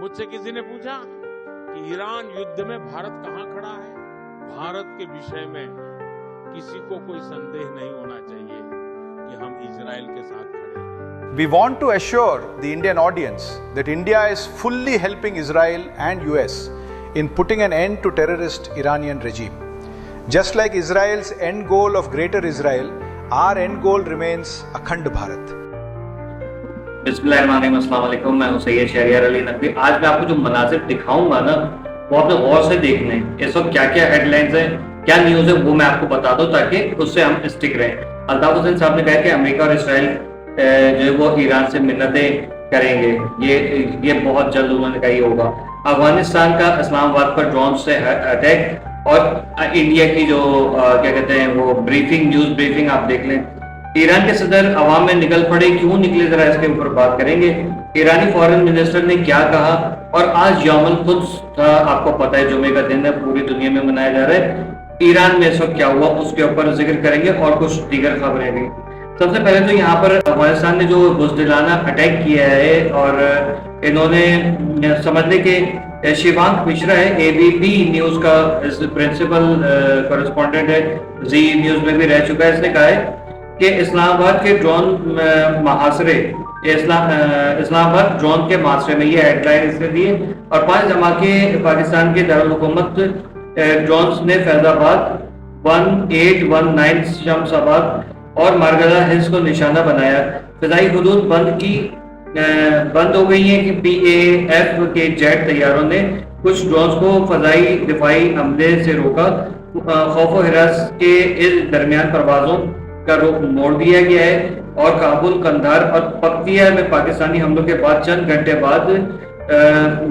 मुझसे किसी ने पूछा कि ईरान युद्ध में भारत कहां खड़ा है। भारत के विषय में किसी को कोई संदेह नहीं होना चाहिए कि हम इजराइल के साथ खड़े हैं। We want to assure the Indian audience that India is fully helping Israel and US in putting an end to terrorist Iranian regime. Just like Israel's end goal of Greater Israel, our end goal remains Akhand Bharat. बिस्मिल्लाहिर्रहमानिर्रहीम, अस्सलाम वालेकुम। मैं हूं सैयद शहरियार अली नकवी। आज मैं आपको जो मनाज़िर दिखाऊंगा ना, वो आपने गौर से देखने हैं। इस वक्त क्या क्या हेडलाइंस हैं, क्या न्यूज़ है, वो मैं आपको बता दूं ताकि उससे हम स्टिक रहें। अल्ताफ हुसैन साहब ने कहा कि अमेरिका और इसराइल जो है वो ईरान से मिन्नतें करेंगे। ये बहुत जल्द उन्होंने कहा ही होगा। अफगानिस्तान का इस्लामाबाद पर ड्रोन से अटैक और इंडिया की जो क्या कहते हैं वो न्यूज़ ब्रीफिंग आप देख लें। ईरान के सदर अवाम में निकल पड़े, क्यों निकले, जरा इसके ऊपर बात करेंगे। ईरानी फॉरेन मिनिस्टर ने क्या कहा, और आज यौमुल कुद्स था, आपको पता है जुमे का दिन है, पूरी दुनिया में मनाया जा रहा है। ईरान में इस वक्त क्या हुआ उसके ऊपर जिक्र करेंगे और कुछ दीगर खबरें भी। सबसे पहले तो यहाँ पर अफगानिस्तान ने जो बुज़दिलाना अटैक किया है, और इन्होंने समझ लें कि शिवांक मिश्रा है, एबीपी न्यूज का प्रिंसिपल कॉरेस्पॉन्डेंट है, जी न्यूज में भी रह चुका है। इसने कहा है कि इस्लामाबाद के ड्रोन मुहासरे, इस्लामाबाद ड्रोन के मुहासरे में, ये हेडलाइन इसने दी है। और 5 धमाके पाकिस्तान के दारुल हुकूमत ड्रोन्स ने फैजाबाद 1819 शमसाबाद और मारगला हिल्स को निशाना बनाया। फिजाई हदूद बंद हो गई है कि PAF के जेट तैयारों ने कुछ ड्रोन्स को फजाई दिफाई हमले से रोका। खौफ और हिरास के इस दरमियान परवाजों का रुख मोड़ दिया गया है, और काबुल, कंधार और पक्तिया में पाकिस्तानी हमलों के बाद चंद घंटे बाद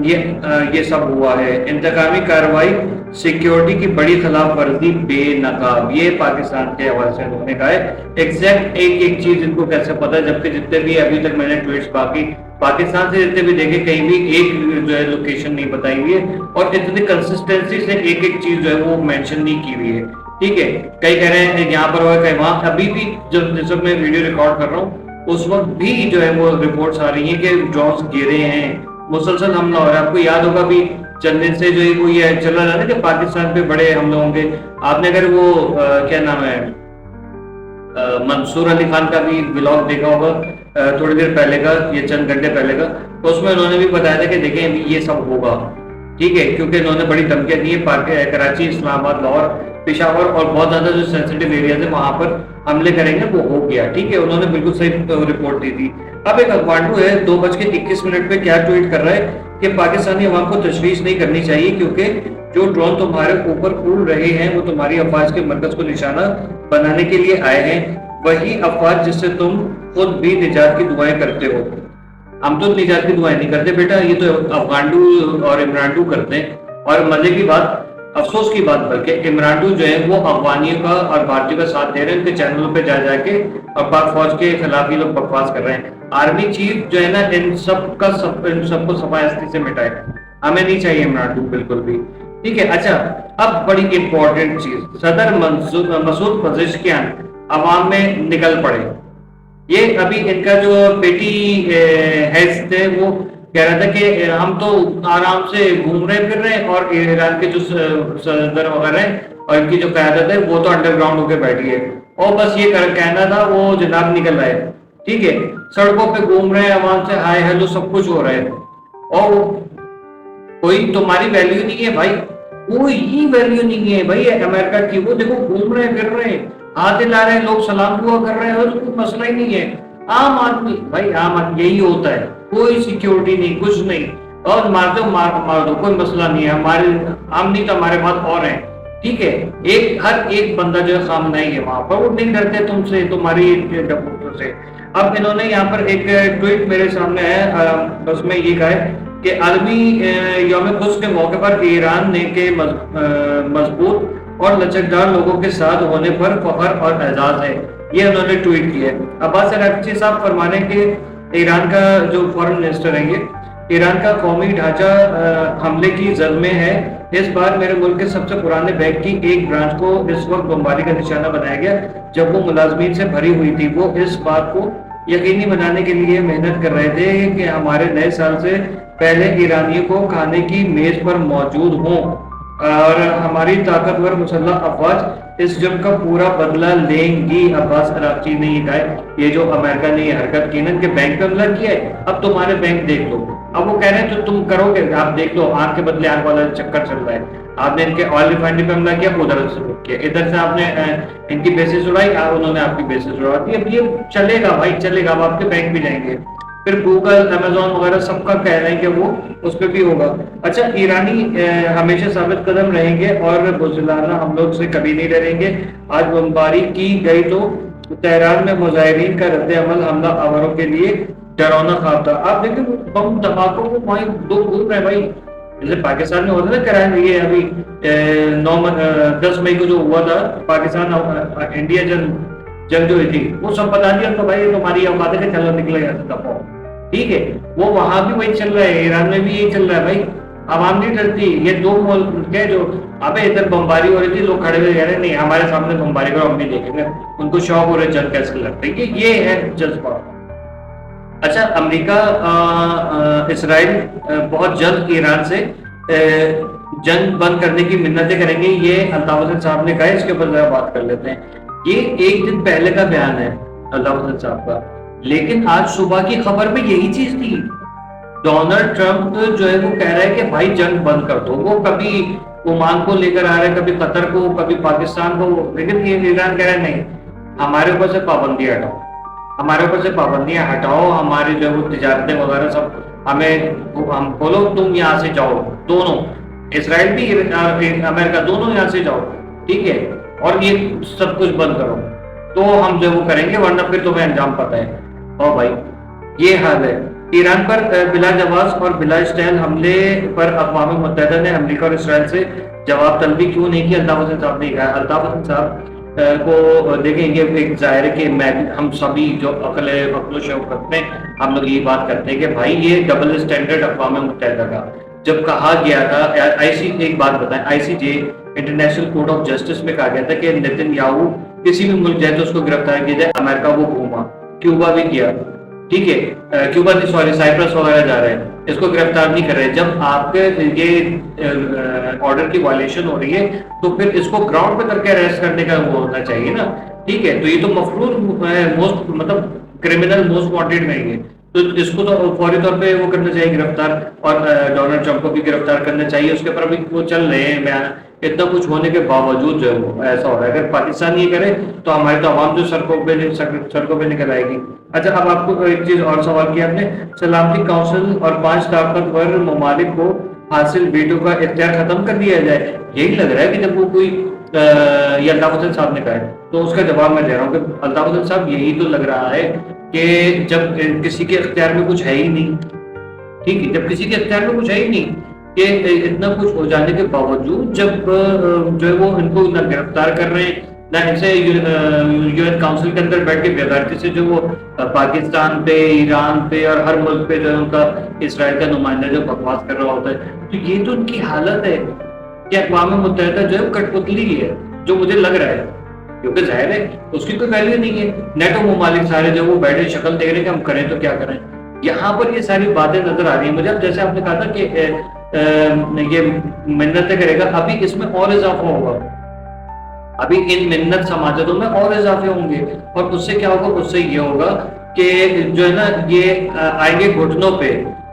ये सब हुआ है। इंतकामी कार्रवाई, सिक्योरिटी की बड़ी खिलाफ वर्जी बेनकाब, ये पाकिस्तान के हवाले से उन्होंने कहा है। एग्जैक्ट एक चीज इनको कैसे पता है, जबकि जितने भी अभी तक मैंने ट्वीट्स पाकिस्तान से जितने भी देखे, कहीं भी एक जो है लोकेशन नहीं बताई हुई है, और इतनी कंसिस्टेंसी से एक चीज जो है वो मेंशन नहीं की हुई है। ठीक है, कई कह रहे हैं यहाँ पर हुआ, कहीं वहां। अभी भी जब जिस वक्त मैं वीडियो रिकॉर्ड कर रहा हूँ उस वक्त भी जो है वो रिपोर्ट्स आ रही हैं कि ड्रोन्स गिरे हैं, मुसलसल हमला हो रहा है। आपको याद होगा भी चंद दिन से जो है वो ये चल रहा है कि पाकिस्तान पे बड़े हमले होंगे। आपने अगर वो क्या नाम है मंसूर अली खान का भी व्लॉग देखा होगा थोड़ी देर पहले का, ये चंद घंटे पहले का, तो उसमें उन्होंने भी बताया था कि देखें ये सब होगा। ठीक है, क्योंकि इन्होंने बड़ी धमकियां दी है, कराची, इस्लामाबाद, लाहौर, पेशावर और बहुत ज्यादा जो सेंसिटिव एरियाज है वहां पर हमले करेंगे, वो हो गया। ठीक है, उन्होंने बिल्कुल सही रिपोर्ट दी थी। अब एक अखबांडू है 2:21 पे क्या ट्वीट कर रहा है कि पाकिस्तानी अवाम को तशवीश नहीं करनी चाहिए, क्योंकि जो ड्रोन तुम्हारे ऊपर उड़ रहे हैं वो तुम्हारी अफवाज के मरकज को निशाना बनाने के लिए आए हैं, वही अफवाज जिससे तुम खुद भी निजात की दुआएं करते हो। हम तो निजात की दुआएं नहीं करते बेटा, ये तो अफगांडू और इमरानडू करते हैं। और मजे की बात, अफसोस की बात, बल्कि इमरानडू जो है वो अफगानियों का और भारतीयों का साथ दे रहे हैं, उनके चैनलों पे जा जाके और पाक फौज के खिलाफ ये लोग बकवास कर रहे हैं। आर्मी चीफ जो है ना, इन सबको सफायस्ती से मिटाए, हमें नहीं चाहिए इमरानडू बिल्कुल भी। ठीक है, अच्छा अब बड़ी इंपॉर्टेंट चीज, सदर मसूद पजेश्कियान अवाम में निकल पड़े। ये अभी इनका जो पेटी हेड्स थे वो कह रहा था कि हम तो आराम से घूम रहे फिर रहे, और ईरान के जो सदर वगैरह हैं और इनकी जो क़यादत है वो तो अंडरग्राउंड होकर बैठी है, और बस ये कहना था वो जनाब निकल रहा है। ठीक है, सड़कों पे घूम रहे हैं, आवाम से हाय हेलो सब कुछ हो रहा है, और कोई तुम्हारी वैल्यू नहीं है भाई, कोई ही वैल्यू नहीं है भाई अमेरिका की। वो देखो घूम रहे हैं फिर रहे हैं, हाथ हिला रहे हैं, लोग सलाम दुआ कर रहे हैं, और कोई मसला ही नहीं है। आम आदमी भाई, आम आदमी यही होता है, कोई सिक्योरिटी नहीं, कुछ नहीं, और मार दो कोई मसला नहीं है, हमारे हम नहीं तो हमारे पास और हैं। ठीक है, हर एक बंदा जो है खामनाई है वहां पर, वो नहीं डरते तुमसे, तुम्हारी डबूतों से। अब इन्होंने यहाँ पर एक ट्वीट मेरे सामने है, उसमें ये कहा है कि आलमी यौम कुद्स के मौके पर ईरान ने के मजबूत और लचकदार लोगों के साथ होने पर फख्र और एजाज है, ये उन्होंने ट्वीट किया है। अब्बास अरागची साहब फरमाने के ईरान का जो फॉरेन मिनिस्टर है, ये ईरान का कौमी ढांचा हमले की जद में है। इस बार मेरे मुल्क के सबसे पुराने बैंक की एक ब्रांच को इस वक्त बमबारी का निशाना बनाया गया जब वो मुलाजमीन से भरी हुई थी। वो इस बात को यकीनी बनाने के लिए मेहनत कर रहे थे कि हमारे नए साल से पहले ईरानियों को खाने की मेज पर मौजूद हों और हमारी ताकतवर मुसल्लह अफवाज इस जुर्म का पूरा बदला लेंगी। अब्बास अरागची ने ये कहा, ये जो अमेरिका ने ये हरकत की ना कि बैंक पे हमला किया है, अब तुम्हारे बैंक देख लो। अब वो कह रहे हैं तो तुम करोगे, आप देख लो, आंख के बदले आंख वाला चक्कर चल रहा है। आपने इनके ऑयल रिफाइनरी पे हमला किया, उधर से किया, इधर से आपने इनकी बेसिस उड़ाई, उन्होंने आपकी बेसिस उड़ा दी। अब ये चलेगा भाई, चलेगा, अब आपके बैंक भी जाएंगे। फिर गूगल, अमेजोन वगैरह सबका कह रहे हैं कि वो उस पर भी होगा। अच्छा, ईरानी हमेशा साबित कदम रहेंगे और बुज़दिलाना हमलों से कभी नहीं डरेंगे। आज बमबारी की गई तो तेहरान में मुजाहिरीन का रद्द अमल हमला आवरों के लिए डरावना ख्वाब था। आप देखिए बम धमाकों को वहीं दो घूम रहे भाई, जैसे पाकिस्तान में होता ना कराए, ये अभी 10 मई को जो हुआ था पाकिस्तान इंडिया जंग जो हुई थी, वो सब बता दिया तो भाई तुम्हारी औकात है, चलो निकले यहाँ से दफा। ठीक है, वो वहां भी वही चल रहा है, ईरान में भी यही चल रहा है भाई। आवाम नहीं डरती। ये दो मुल्क है जो अबे इधर बमबारी हो रही थी, लोग खड़े हुए कह रहे नहीं हमारे सामने बमबारी करो, हम भी देखेंगे। उनको शौक हो रहा है जंग कैसे लड़ते हैं, ये है जज्बा। अच्छा, अमेरिका इसराइल बहुत जल्द ईरान से जंग बंद करने की मिन्नतें करेंगे, ये अल्ताफ हुसैन साहब ने कहा। इसके ऊपर जरा बात कर लेते हैं। ये एक दिन पहले का बयान है अल्ताफ हुसैन साहब का, लेकिन आज सुबह की खबर में यही चीज थी। डोनाल्ड ट्रंप जो है वो कह रहा है कि भाई जंग बंद कर दो। वो कभी ओमान को लेकर आ रहा है, कभी कतर को, कभी पाकिस्तान को, लेकिन ये ईरान कह रहा है नहीं, हमारे ऊपर से पाबंदियां हटाओ, हमारे ऊपर से पाबंदियां हटाओ, हमारे जो वो तिजारतें वगैरह सब हम खोलो, तुम यहाँ से जाओ, दोनों इसराइल भी अमेरिका दोनों यहाँ से जाओ, ठीक है, और ये सब कुछ बंद करो, तो हम जो वो करेंगे, वरना फिर तुम्हें अंजाम पता है। और भाई ये हाल है। ईरान पर बिला जवाब और बिला स्टाइल हमले पर अक़वाम मुत्तहिदा ने अमेरिका और इसराइल से जवाब तलबी क्यों नहीं की? अल्ताफ हुसैन साहब ने कहा। अल्ताफ हुसैन साहब को देखेंगे, एक जाहिर है कि हम सभी जो अक्ल शौकत में हम लोग ये बात करते हैं कि भाई ये डबल स्टैंडर्ड अक़वाम मुत्तहिदा का जब कहा गया था, एक बात बताएं, ICJ international court of justice में कहा गया था कि नेतन्याहू किसी भी मुल्क जाए तो उसको गिरफ्तार किया जाए। अमेरिका वो घूमा, क्यूबा भी किया, ठीक है, क्यूबा नहीं सॉरी साइप्रस वगैरह जा रहे हैं, इसको गिरफ्तार नहीं कर रहे। जब आपके ये ऑर्डर की वायलेशन हो रही है तो फिर इसको ग्राउंड पे करके अरेस्ट करने का वो होना चाहिए ना, ठीक है। तो ये तो मफरूज मोस्ट मतलब क्रिमिनल मोस्ट वांटेड में है, तो इसको तो फौरी तौर पे वो करना चाहिए गिरफ्तार, और डोनाल्ड ट्रंप को भी गिरफ्तार करना चाहिए। उसके ऊपर अभी वो चल रहे हैं बयान, इतना कुछ होने के बावजूद जो है वो ऐसा हो रहा है। अगर पाकिस्तान ये करे तो हमारी तो आवाम जो सड़कों पे निकल आएगी। अच्छा, अब आपको एक चीज और सवाल किया आपने, सलामती काउंसिल और 5 ताकतवर ममालिक को हासिल वीटो का इख्तियार खत्म कर दिया जाए। यही लग रहा है कि जब वो कोई ये अल्ताफ हुसैन साहब ने कहा है तो उसका जवाब मैं दे रहा हूँ कि अल्ताफ हुसैन साहब यही तो लग रहा है कि जब किसी के इख्तियार में कुछ है ही नहीं, ठीक है, जब किसी के इख्तियार में कुछ है ही नहीं कि इतना कुछ हो जाने के बावजूद जब जो है वो इनको ना गिरफ्तार कर रहे हैं, ना इनसे यूएन काउंसिल के अंदर बैठ के बेगैरती से जो वो पाकिस्तान पे, ईरान पे और हर मुल्क पे जो है उनका इसराइल का नुमाइंदा जो बकवास कर रहा होता है, तो ये तो उनकी हालत है कि अक़वाम मुत्तहिदा जो है कठपुतली है, जो मुझे लग रहा है, क्योंकि जाहिर है उसकी कोई वैल्यू नहीं है। नेटो ममालिक सारे जो वो बैठे शक्ल देख रहे हैं कि हम करें तो क्या करें। यहाँ पर ये सारी बातें नजर आ रही है मुझे। अब जैसे आपने कहा था कि ये मिन्नतें करेगा, अभी इसमें और इजाफा होगा, अभी इन मिन्नत समाजों में और इजाफे होंगे, और उससे क्या होगा, उससे ये होगा कि जो है ना ये आएंगे घुटनों पे,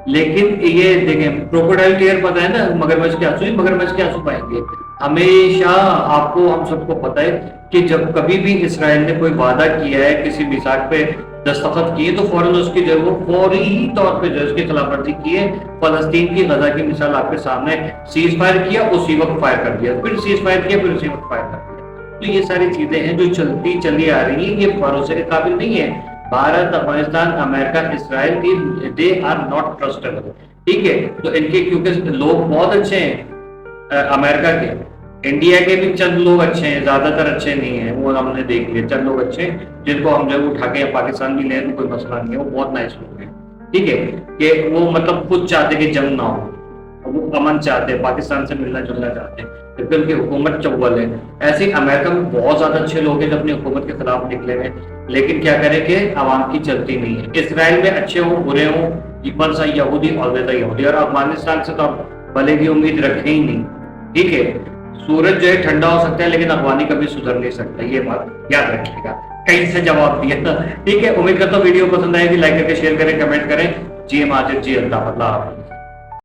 लेकिन ये देखें क्रोकोडाइल टीयर पता है ना, मगरमच्छ के आंसू, मगरमच्छ के आंसू पाएंगे हमेशा। आपको हम सबको पता है कि जब कभी भी इसराइल ने कोई वादा किया है, किसी मिसाक पे दस्तखत किए, तो फौरन उसकी जो वो फौरी तौर पे जो उसकी खिलाफवर्जी की है। फलस्तीन की गजा की मिसाल आपके सामने, सीज फायर किया, उसी वक्त फायर कर दिया, फिर सीज फायर किया, फिर उसी वक्त फायर कर दिया। तो ये सारी चीजें हैं जो चली आ रही है, ये भरोसे के काबिल नहीं है। भारत, अफगानिस्तान, अमेरिका, इसराइल की दे आर नॉट ट्रस्टेबल, ठीक है। तो इनके क्योंकि लोग बहुत अच्छे हैं अमेरिका के, इंडिया के भी चंद लोग अच्छे हैं, ज्यादातर अच्छे नहीं है, वो हमने देख लिया, चंद लोग अच्छे हैं जिनको हम जब उठा के पाकिस्तान भी ले तो कोई मसला नहीं है, वो बहुत नाइस लोग हैं, ठीक है, कि वो मतलब खुद चाहते कि जंग ना हो, वो अमन चाहते हैं, पाकिस्तान से मिलना जुलना चाहते हैं, क्योंकि उनकी हुकूमत चौबल है। ऐसे अमेरिका में बहुत ज्यादा अच्छे लोग हैं जो अपनी हुकूमत के खिलाफ निकले हैं, लेकिन क्या करें कि आवाम की चलती नहीं है। इसराइल में अच्छे हो बुरे हो वंस अ यहूदी ऑलवेज अ यहूदी, और अफगानिस्तान से तो आप भले की उम्मीद रखें ही नहीं, ठीक है। सूरज जो है ठंडा हो सकता है लेकिन अफगानी कभी सुधर नहीं सकता, ये बात याद रखिएगा। कहीं से जवाब दिया, ठीक है। उम्मीद करता हूँ वीडियो पसंद आएगी, लाइक करके शेयर करें, कमेंट करें। जी माजिद जी, अल्लाह।